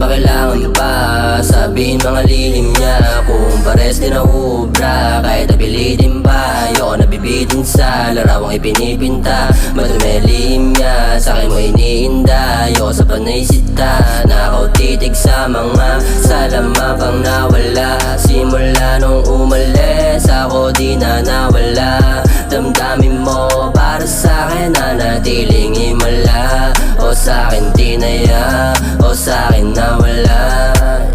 ba kailangan pa sabihin mga lihim niya? Kung pares din ang ubra, kahit napilitin pa, ayoko nabibitin sa larawang ipinipinta. Madumi lihim niya, sa'kin mo iniinda, ayoko sa panay sita. Nakakatitig sa mga salaman pang nawala. Simula nung umalis, ako di na nawala. Damdamin mo para sa'kin na natiling himala. O sa'kin tinaya, o sa'kin nawala.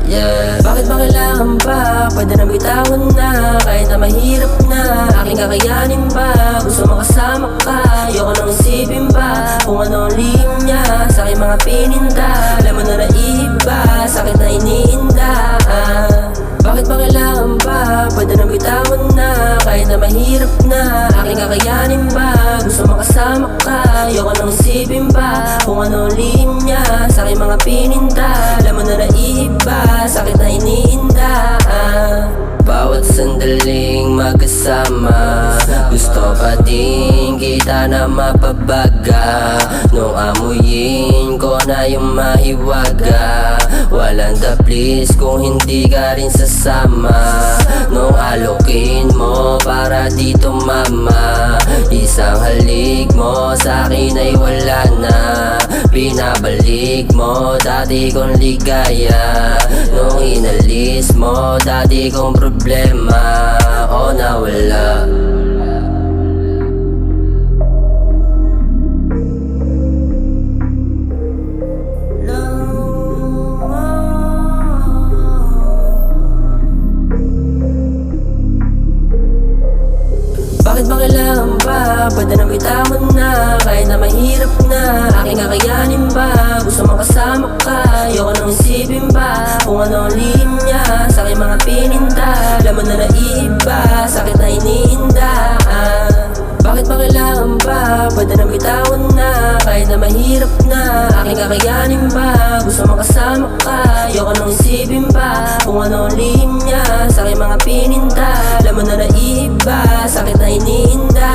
Yeah. Bakit ba kailangan pa? Pwede na bitawan na, kahit na mahirap na, aking kakayanin pa. Gusto makasama ka, ayoko nang isipin pa kung ano ang lihim niya sa'king mga pininda. Alam mo na naiiba, sakit na iniinda. Bakit ba kailangan pa? Pwede na bitawan na, kahit na mahirap na, aking kakayanin pa. Gusto makasama ka, ayoko nang isipin pa kung ano ang lihim niya sa'king mga pininda. Alam mo na naiiba, sakit na iniinda. Bawat sandaling magkasama, gusto pa din kita na mapabaga. Nung amuyin ko na yung mahiwaga, walang taplis kung hindi ka rin sasama. Nung alokin mo para dito mama, isang halik mo sa'kin ay wala na. Pinabalik mo dati kong ligaya, nung inalis mo dati kong problema. O nawala. Bakit ba kailangan pa? Pwede na bitawan na, kahit na mahirap na, aking kakayanin pa. Gusto makasama ka, ayoko nang isipin pa kung ano ang lihim niya sa'king mga pininda. Alam mo na naiiba, sakit na iniinda. Bakit ba kailangan pa? Pwede na bitawan na, kahit na mahirap na, aking kakayanin pa. Gusto makasama ka, ayoko nang isipin pa kung ano ang lihim niya sa'king mga pininda. Alam mo na naiiba, sakit na iniinda.